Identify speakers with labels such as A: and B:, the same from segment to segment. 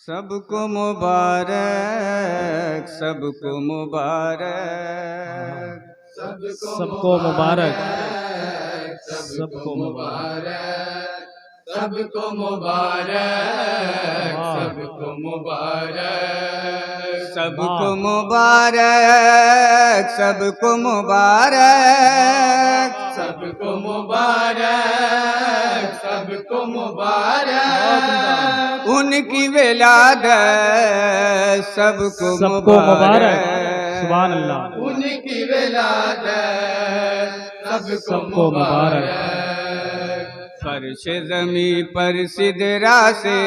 A: سب کو مبارک، سب کو مبارک،
B: سب کو مبارک، سب کو
A: مبارک، سب کو مبارک، سب کو مبارک، سب کو مبارک، سب کو مبارک، سب کو مبارک، سب کو مبارک، ان کی ولادت سب کو مبارک،
B: سبحان اللہ،
A: ان کی ولادت سب کو مبارک، فرش زمیں پر سدرا سے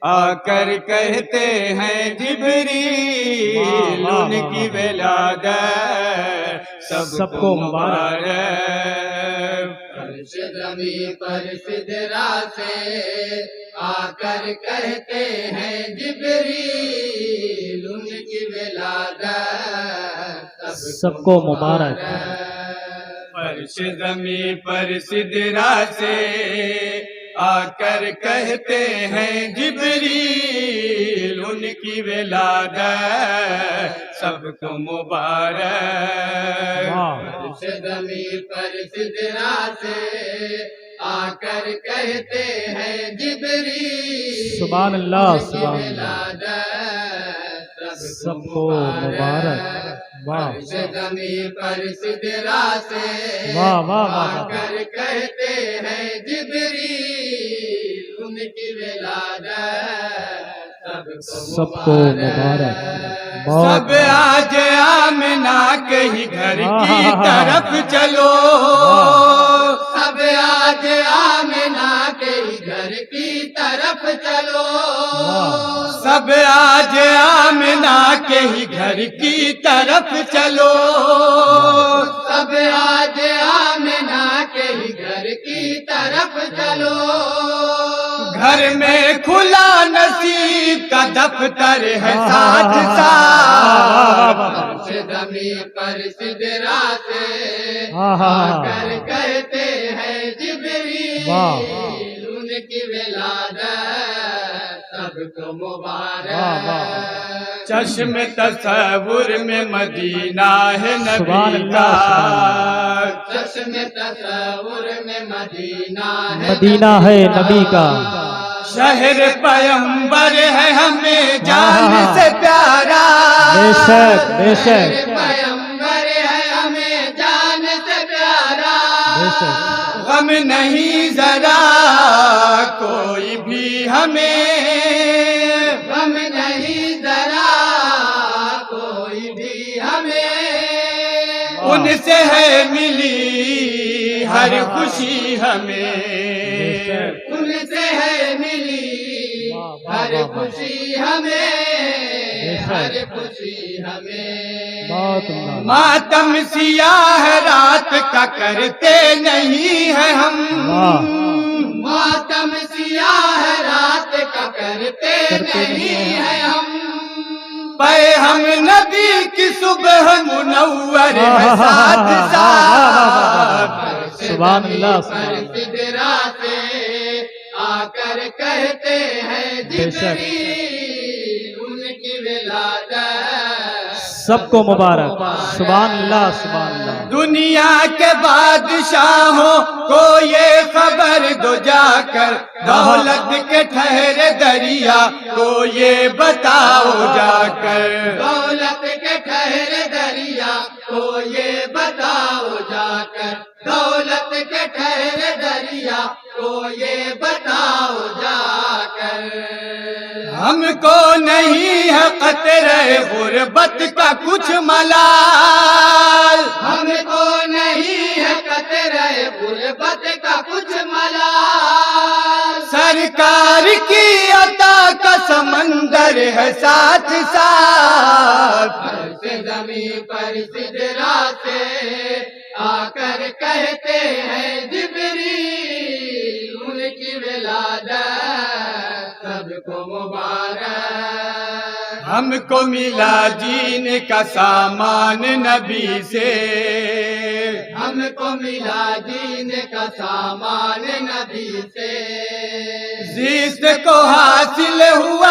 A: آ کر کہتے ہیں جبریل ان کی ولادت سب کو مبارک، فرش زمیں پر سدرا سے آ کر کہتے ہیں جبریل ان کی ولادت
B: سب کو مبارک،
A: فرش زمیں پر سدرا سے آ کر کہتے ہیں جبریل ان کی ولادت سب کو مبارک، فرش زمیں پر سدرا سے آ کر کہتے ہیں جبریل
B: سبحان اللہ،
A: ان کی
B: سبحان اللہ،
A: ولادت
B: سب کو مبارک، واہ
A: فرش زمیں پر سدرا سے
B: واہ واہ
A: آ
B: واہ،
A: کر کہتے ہیں جبریل ان کی ولادت
B: سب کو مبارک،
A: سب آج آمنہ کے ہی گھر کی طرف چلو، سب آج آمنہ کے ہی گھر کی طرف چلو، سب آج آمنہ کے ہی گھر کی طرف چلو، سب آج آمنہ کے ہی گھر کی طرف چلو، گھر میں کھلا نصیب کا دفتر ہے ساتھ ساتھ، فرش زمیں پر سدرا سے آ کر کہتے ہیں جبریل ان کی ولادت سب کو مبارک، چشم تصور میں مدینہ ہے نبی کا، چشم تصور میں مدینہ
B: ہے نبی کا،
A: شہر پیمبر ہے ہمیں جان سے پیارا،
B: بے شک بے شک،
A: پیمبر ہے ہمیں جان سے پیارا،
B: بے شک،
A: غم نہیں ذرا کوئی بھی ہمیں، غم نہیں ذرا کوئی بھی ہمیں، ان سے ہے ملی ہر خوشی ہمیں، ان سے ہے ملی ہر خوشی ہمیں، ہر خوشی ہمیں، ماتم سیاہ رات کا کرتے نہیں ہے ہم، ماتم سیاہ رات کا کرتے نہیں ہے ہم، پے ہم نبی کی صبح منور ہے ساتھ ساتھ،
B: سبحان اللہ،
A: سدرا سے آ کر کہتے ہیں
B: بے شک،
A: جبریل ان کی ولادت
B: سب کو مبارک، سبحان اللہ، سبحان اللہ،
A: دنیا کے بادشاہوں کو یہ خبر دو جا کر، دولت کے ٹھہرے دریا کو یہ بتاؤ جا کر، دولت کے ٹھہرے دریا کو یہ بتاؤ جا کر، دولت کے ٹھہرے دریا کو یہ بتاؤ جا کر، ہم کو نہیں ہے قطرے غربت کا کچھ ملال، ہم کو نہیں ہے قطرے غربت کا کچھ ملال، سرکار کی عطا کا سمندر ہے ساتھ ساتھ، فرش زمیں پر سدرا سے آ کر کہتے ہیں جبریل ان کی ولادت سب کو مبارک، ہم کو ملا جینے کا سامان نبی سے، ہم کو ملا جینے کا سامان نبی سے، زیست کو حاصل ہوا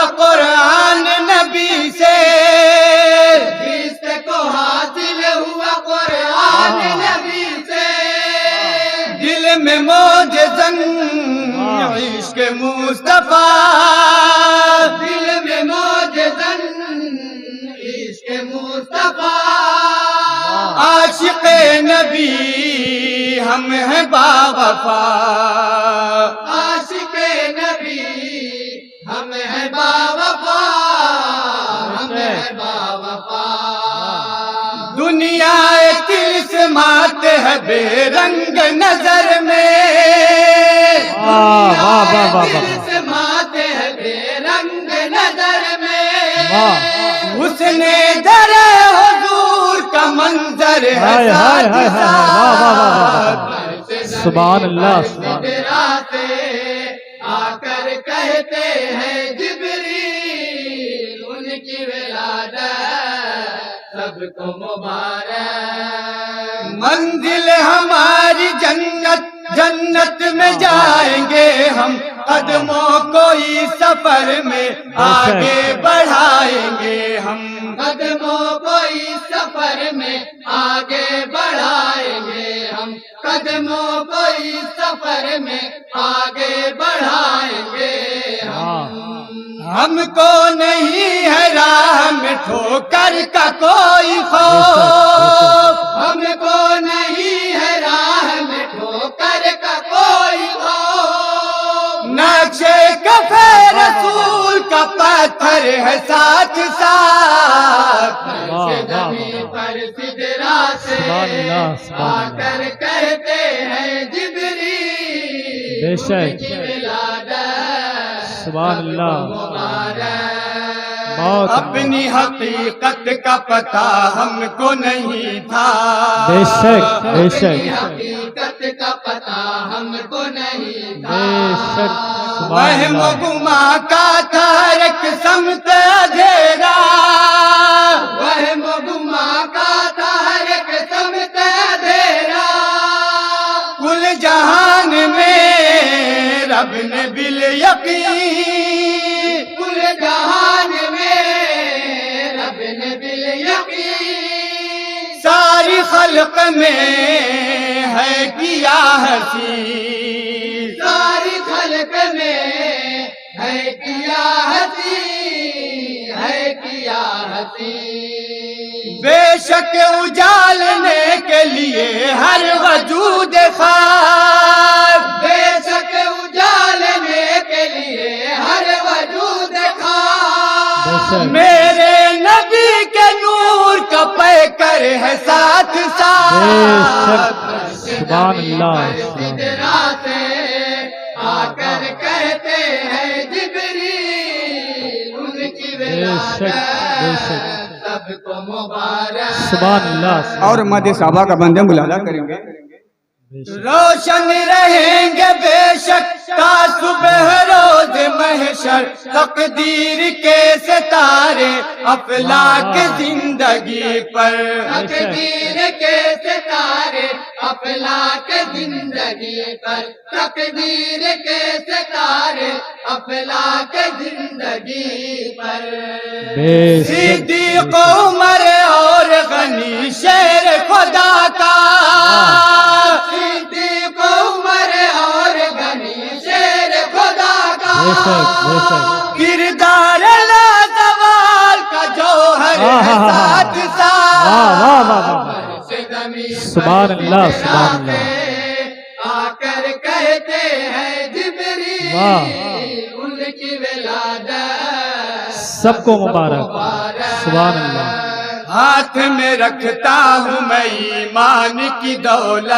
A: نبی ہم ہیں باوفا،
C: عاشق نبی ہم ہیں باوفا، ہم ہیں باوفا،
A: دنیا طلسمات ہے بے رنگ نظر میں،
B: واہ واہ واہ واہ واہ
C: طلسمات ہے بے رنگ نظر میں،
B: واہ
A: حسن در حضور کا منظر ہے
B: ہائے ہائے
A: ساتھ
B: ہائے ہائے واہ واہ واہ واہ
A: ساتھ۔
B: سبحان اللہ سبحان اللہ
C: سدراتے آ کر کہتے ہیں جبریل ان کی ولادت سب کو مبارک،
A: منزل ہماری جنت، جنت میں جائیں گے ہم، قدموں کو اس سفر میں آگے بڑھائیں گے ہم،
C: قدموں کو اس سفر میں آگے بڑھائیں گے ہم، قدموں کو اس سفر میں آگے بڑھائیں گے ہم،
A: ہم کو نہیں ہے راہ میں ٹھوکر کا کوئی خوف،
C: ہم کو نہیں ہے راہ میں ٹھوکر کا کوئی خوف،
A: نقشے کفے رسول کا پتھر ہے ساتھ ساتھ،
B: واہ
C: سے
B: واہ
C: زمین
B: واہ
C: پر سدرا سے
B: سبحان اللہ سبحان
C: آ
B: اللہ
C: کر کہتے ہیں جبریل
B: بے شک
C: ان کی ولادت
B: سبحان اللہ
C: مبارک،
B: بہت
A: اپنی حقیقت کا پتہ ہم کو نہیں تھا،
B: بے شک بے
C: اپنی
B: شک
C: حقیقت کا پتہ ہم کو نہیں تھا،
B: بے شک سبحان
A: وہم
B: اللہ
A: گما کا تھا ایک سمت اندھیرا،
C: وہم گما کا تھا ہر ایک سمت اندھیرا،
A: کل جہان میں رب نے بالیقین،
C: کل جہان میں رب نے بالیقین
A: ساری خلق میں ہے کیا حسین،
C: ساری خلق میں ہے کیا ہنسی، ہے کیا ہنسی،
A: بے شک اجالنے کے لیے ہر وجود خاک،
C: بے شک اجالنے کے لیے ہر وجود
B: بے
C: خاک،
B: شک
A: میرے نبی کے نور کا پیکر ہے ساتھ
B: بے
A: ساتھ،
B: شک سبحان اللہ سبحان اللہ
C: سدرا سے آ کر کہتے ہیں جبریل ان کی
B: بے
C: ولادت
B: شک
C: سب کو مبارک،
B: سبحان اللہ سبحان
A: اور مد صحابہ کا بندے ملاحظہ کریں گے،
B: بے شک
A: روشن رہیں گے بے شک تا صبح روز محشر، تقدیر کے ستارے افلاک زندگی پر،
C: تقدیر کے ستارے افلاک زندگی پر، تقدیر کے ستارے افلاک زندگی پر،
B: بے شک
A: صدیق عمر اور غنی شیر خدا کا،
C: صدیق عمر اور غنی شیر خدا کا،
B: بے شک بے شک
A: کردار لازوال کا جوہر ہے ساتھ
B: واہ واہ واہ
A: ساتھ،
B: واہ
C: سے زمین
B: سبحان اللہ سبحان اللہ
C: آ کر کہتے ہیں جبریل
B: واہ
C: ان کی ولادت
B: سب کو مبارک سبحان اللہ
A: ہاتھ میں رکھتا ہوں میں ایمان کی
B: بے
A: دولت،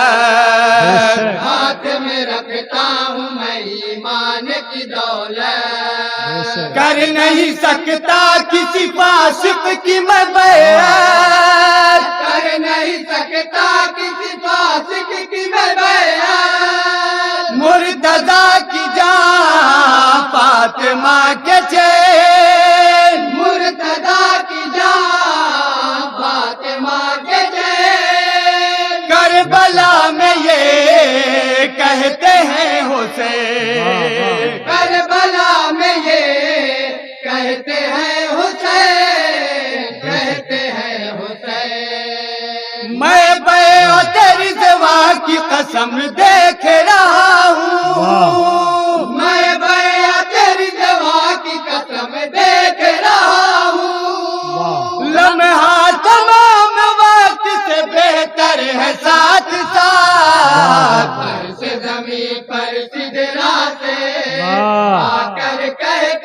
B: شک
C: ہاتھ میں رکھتا ہوں میں ایمان کی
B: بے
C: دولت،
B: شک
A: کر نہیں سکتا کسی فاسق کی میں بیعت،
C: کر نہیں سکتا کسی فاسق کی میں بیعت،
A: مرتضی کی جان فاطمہ کے چین،
C: مرتضی کی جان فاطمہ کے چین،
A: کربلا میں یہ کہتے ہیں حسین،
C: کربلا میں یہ کہتے ہیں حسین، کہتے ہیں حسین،
A: میں بیعت رضوا کی قسم دیکھ رہا ہوں،
C: میں بیعت رضوا کی قسم دیکھ رہا ہوں،
B: واہ
A: لمحہ تمام وقت سے بہتر ہے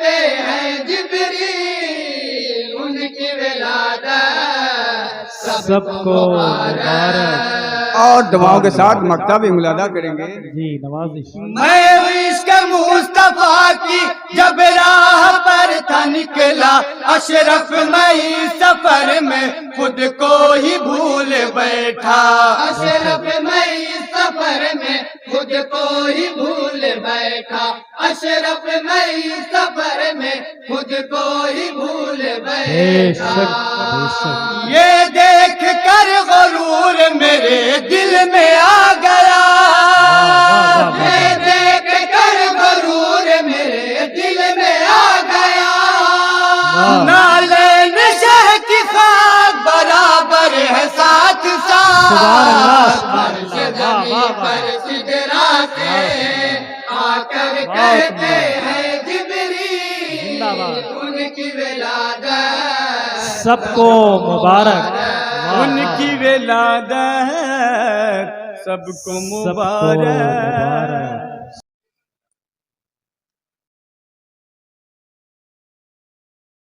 C: کہتے ہیں جبریل ان کی ولادت
B: سب کو مبارک۔
D: اور دعاؤں کے ساتھ مکتب ملادہ کریں گے۔
B: جی نوازش۔
A: میں عشق مصطفیٰ کی جب راہ پر تھا نکلا، اشرف میں سفر میں خود کو ہی بھول بیٹھا،
C: اشرف میں سفر میں خود کو ہی بھول بیٹھا، اشرف میں سفر میں خود کو ہی بھول
B: بے شک بے
C: بیٹھا۔
B: شک۔
A: یہ دیکھ کر غرور میرے دل میں آ گیا،
C: یہ دیکھ کر غرور میرے دل میں آ گیا،
A: نالین شہ کی خاک برابر ہے ساتھ
B: سبحان اللہ،
A: ساتھ،
B: سبحان
C: عرش
B: اللہ، واہ
C: زمین
B: واہ
C: پر
B: واہ۔
C: سدرا سے آ کر کہتے ہیں جبریل
B: زندہ باد۔
C: ان کی ولادت
B: سب کو مبارک۔ واہ
A: ان
B: واہ۔
A: کی ولادت سب کو
B: سب کو
A: مبارک۔
B: مبارک۔